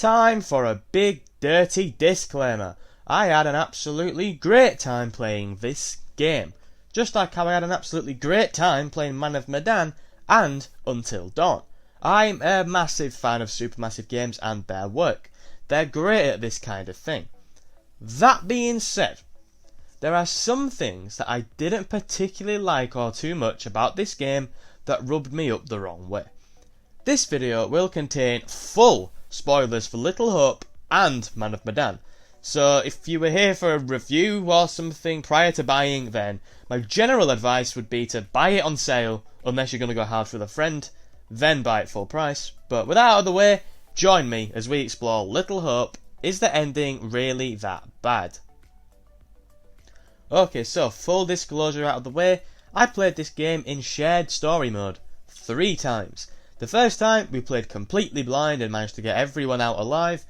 Time for a big dirty disclaimer. I had an absolutely great time playing this game, just like how I had an absolutely great time playing Man of Medan and Until Dawn. I'm a massive fan of supermassive games and their work. They're great at this kind of thing. That being said, there are some things that I didn't particularly like or too much about this game that rubbed me up the wrong way. This video will contain full spoilers for Little Hope and Man of Medan. So if you were here for a review or something prior to buying, then my general advice would be to buy it on sale, unless you're going to go hard with a friend, then buy it full price. But with that out of the way, join me as we explore Little Hope. Is the ending really that bad? Okay, so full disclosure out of the way, I played this game in shared story mode 3 times. The first time we played completely blind and managed to get everyone out alive,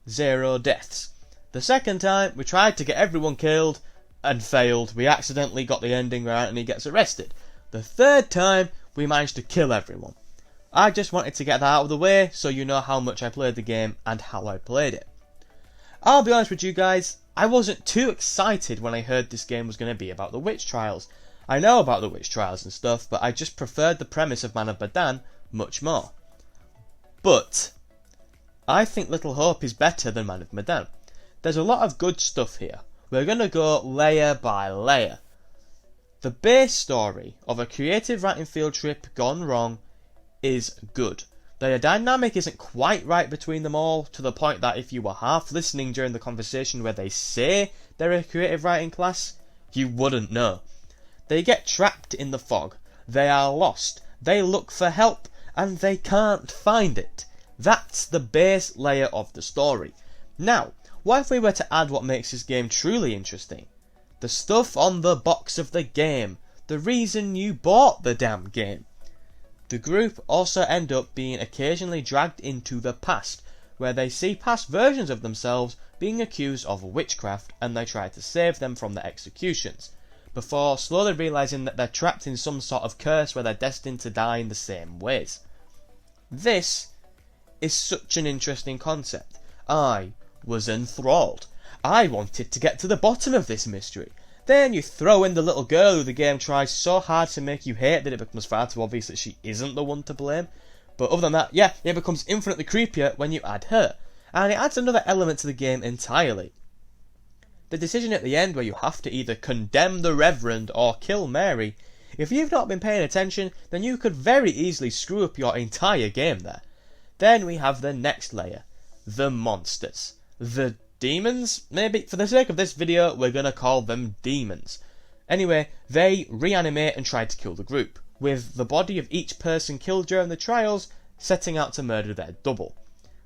0 deaths. The second time we tried to get everyone killed and failed. We accidentally got the ending where Anthony gets arrested. The third time we managed to kill everyone. I just wanted to get that out of the way so you know how much I played the game and how I played it. I'll be honest with you guys, I wasn't too excited when I heard this game was going to be about the witch trials. I know about the witch trials and stuff, but I just preferred the premise of Man of Medan much more. But I think Little Hope is better than Man of Medan. There's a lot of good stuff here. We're going to go layer by layer. The base story of a creative writing field trip gone wrong is good. The dynamic isn't quite right between them all, to the point that if you were half listening during the conversation where they say they're a creative writing class, you wouldn't know. They get trapped in the fog, they are lost, they look for help, and they can't find it. That's the base layer of the story. Now, what if we were to add what makes this game truly interesting? The stuff on the box of the game. The reason you bought the damn game. The group also end up being occasionally dragged into the past, where they see past versions of themselves being accused of witchcraft and they try to save them from the executions, before slowly realising that they're trapped in some sort of curse where they're destined to die in the same ways. This is such an interesting concept. I was enthralled. I wanted to get to the bottom of this mystery. Then you throw in the little girl who the game tries so hard to make you hate that it becomes far too obvious that she isn't the one to blame. But other than that, yeah, it becomes infinitely creepier when you add her. And it adds another element to the game entirely. The decision at the end where you have to either condemn the Reverend or kill Mary, if you've not been paying attention, then you could very easily screw up your entire game there. Then we have the next layer. The monsters. The demons? Maybe? For the sake of this video, we're gonna call them demons. Anyway, they reanimate and try to kill the group, with the body of each person killed during the trials setting out to murder their double.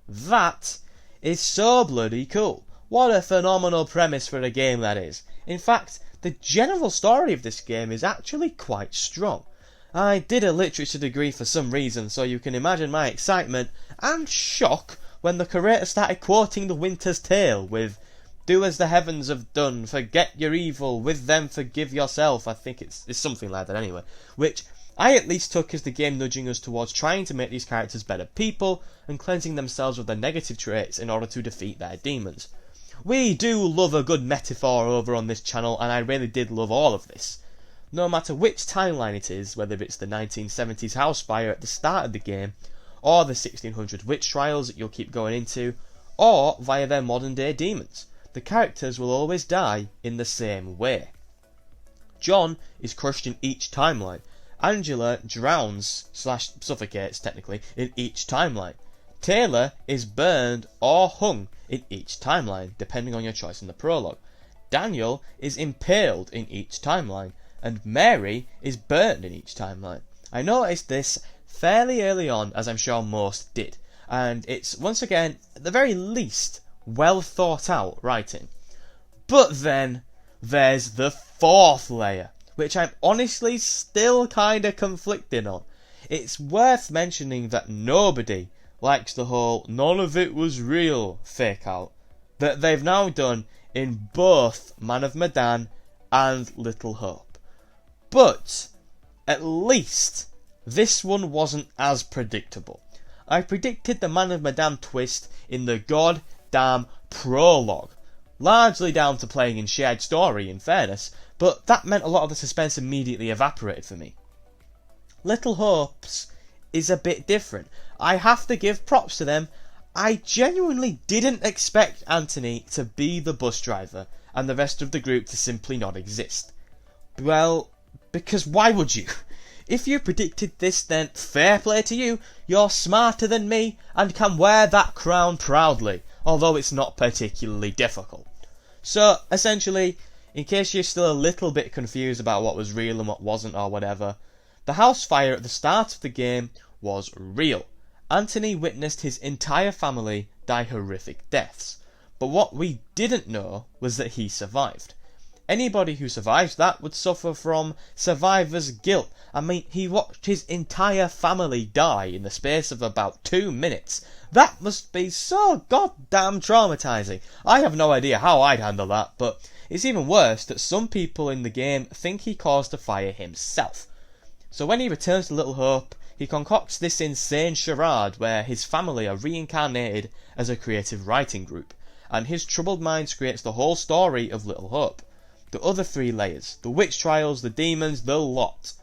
That is so bloody cool. What a phenomenal premise for a game that is. In fact, the general story of this game is actually quite strong. I did a literature degree for some reason, so you can imagine my excitement and shock when the curator started quoting The Winter's Tale with "Do as the heavens have done, forget your evil, with them forgive yourself." I think it's something like that anyway, which I at least took as the game nudging us towards trying to make these characters better people and cleansing themselves of their negative traits in order to defeat their demons. We do love a good metaphor over on this channel, and I really did love all of this. No matter which timeline it is, whether it's the 1970s house fire at the start of the game, or the 1600 witch trials that you'll keep going into, or via their modern day demons, the characters will always die in the same way. John is crushed in each timeline. Angela drowns / suffocates technically in each timeline. Taylor is burned or hung in each timeline, depending on your choice in the prologue. Daniel is impaled in each timeline, and Mary is burned in each timeline. I noticed this fairly early on, as I'm sure most did, and it's once again, at the very least, well thought out writing. But then there's the fourth layer, which I'm honestly still kinda conflicted on. It's worth mentioning that nobody likes the whole "none of it was real" fake out that they've now done in both Man of Medan and Little Hope. But at least this one wasn't as predictable. I predicted the Man of Madame twist in the goddamn prologue. Largely down to playing in shared story, in fairness, but that meant a lot of the suspense immediately evaporated for me. Little Hopes is a bit different. I have to give props to them. I genuinely didn't expect Anthony to be the bus driver and the rest of the group to simply not exist. Well, because why would you? If you predicted this, then fair play to you. You're smarter than me and can wear that crown proudly, although it's not particularly difficult. So, essentially, in case you're still a little bit confused about what was real and what wasn't or whatever, the house fire at the start of the game was real. Anthony witnessed his entire family die horrific deaths, but what we didn't know was that he survived. Anybody who survives that would suffer from survivor's guilt. I mean, he watched his entire family die in the space of about 2 minutes. That must be so goddamn traumatizing. I have no idea how I'd handle that, but it's even worse that some people in the game think he caused the fire himself. So when he returns to Little Hope, he concocts this insane charade where his family are reincarnated as a creative writing group, and his troubled mind creates the whole story of Little Hope. The other 3 layers, the witch trials, the demons, the lot.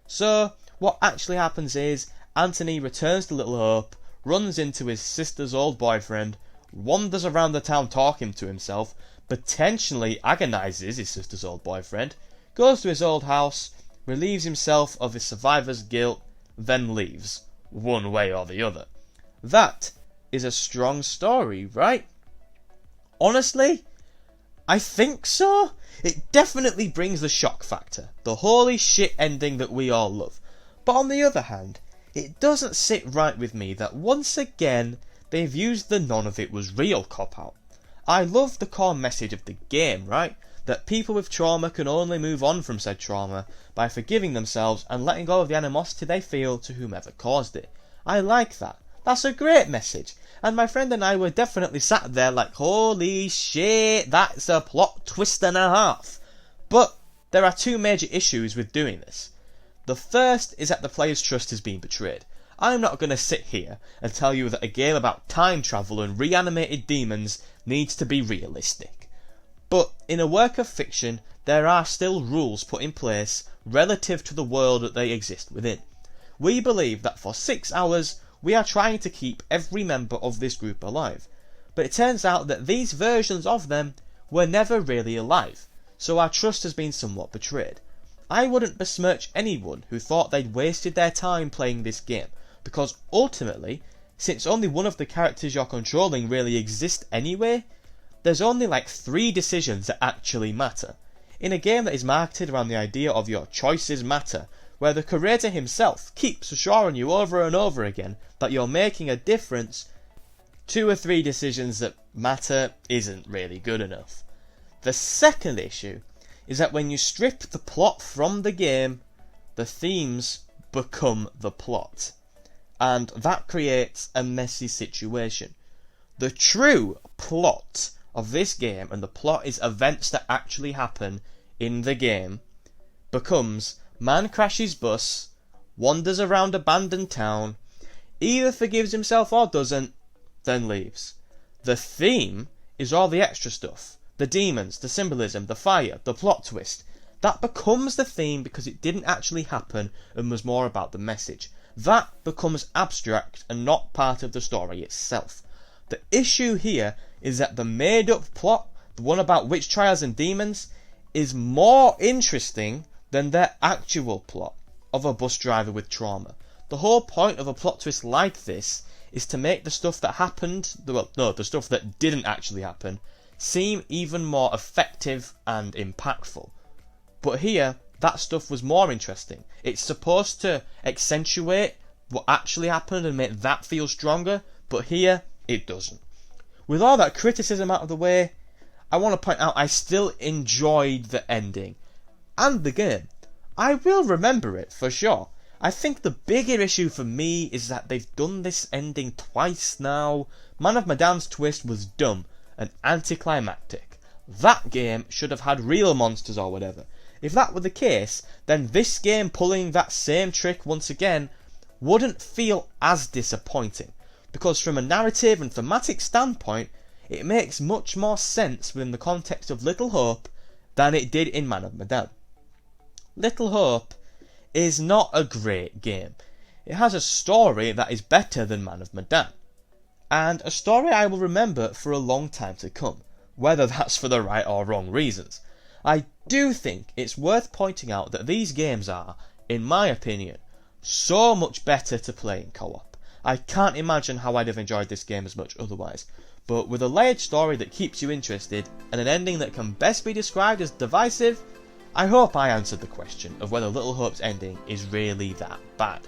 So, what actually happens is, Anthony returns to Little Hope, runs into his sister's old boyfriend, wanders around the town talking to himself, potentially agonises his sister's old boyfriend, goes to his old house, relieves himself of his survivor's guilt, then leaves, one way or the other. That is a strong story, right? Honestly, I think so. It definitely brings the shock factor, the holy shit ending that we all love. But on the other hand, it doesn't sit right with me that once again they've used the none of it was real cop-out. I love the core message of the game, right? That people with trauma can only move on from said trauma by forgiving themselves and letting go of the animosity they feel to whomever caused it. I like that. That's a great message. And my friend and I were definitely sat there like, holy shit, that's a plot twist and a half. But there are 2 major issues with doing this. The first is that the player's trust has been betrayed. I'm not going to sit here and tell you that a game about time travel and reanimated demons needs to be realistic. But in a work of fiction, there are still rules put in place relative to the world that they exist within. We believe that for 6 hours, we are trying to keep every member of this group alive. But it turns out that these versions of them were never really alive, so our trust has been somewhat betrayed. I wouldn't besmirch anyone who thought they'd wasted their time playing this game, because ultimately, since only one of the characters you're controlling really exists anyway, there's only like 3 decisions that actually matter. In a game that is marketed around the idea of your choices matter, where the creator himself keeps assuring you over and over again that you're making a difference, 2 or 3 decisions that matter isn't really good enough. The second issue is that when you strip the plot from the game, the themes become the plot. And that creates a messy situation. The true plot of this game, and the plot is events that actually happen in the game, becomes man crashes bus, wanders around abandoned town, either forgives himself or doesn't, then leaves. The theme is all the extra stuff. The demons, the symbolism, the fire, the plot twist. That becomes the theme because it didn't actually happen and was more about the message. That becomes abstract and not part of the story itself. The issue here is that the made up plot, the one about witch trials and demons, is more interesting than their actual plot of a bus driver with trauma. The whole point of a plot twist like this is to make the stuff that happened, the stuff that didn't actually happen, seem even more effective and impactful. But here, that stuff was more interesting. It's supposed to accentuate what actually happened and make that feel stronger, but here, it doesn't. With all that criticism out of the way, I want to point out I still enjoyed the ending. And the game. I will remember it, for sure. I think the bigger issue for me is that they've done this ending twice now. Man of Madame's twist was dumb and anticlimactic. That game should have had real monsters or whatever. If that were the case, then this game pulling that same trick once again wouldn't feel as disappointing. because from a narrative and thematic standpoint, it makes much more sense within the context of Little Hope than it did in Man of Medan. Little Hope is not a great game. It has a story that is better than Man of Medan, and a story I will remember for a long time to come, whether that's for the right or wrong reasons. I do think it's worth pointing out that these games are, in my opinion, so much better to play in co-op. I can't imagine how I'd have enjoyed this game as much otherwise, but with a layered story that keeps you interested and an ending that can best be described as divisive, I hope I answered the question of whether Little Hope's ending is really that bad.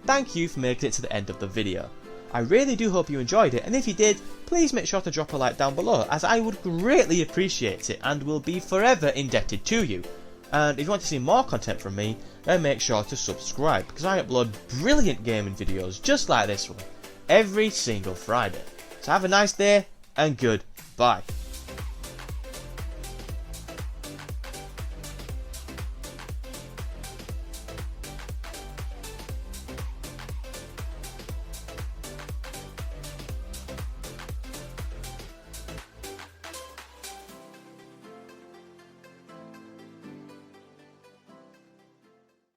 Thank you for making it to the end of the video. I really do hope you enjoyed it, and if you did, please make sure to drop a like down below, as I would greatly appreciate it and will be forever indebted to you. And if you want to see more content from me, then make sure to subscribe, because I upload brilliant gaming videos just like this one every single Friday. So have a nice day, and goodbye.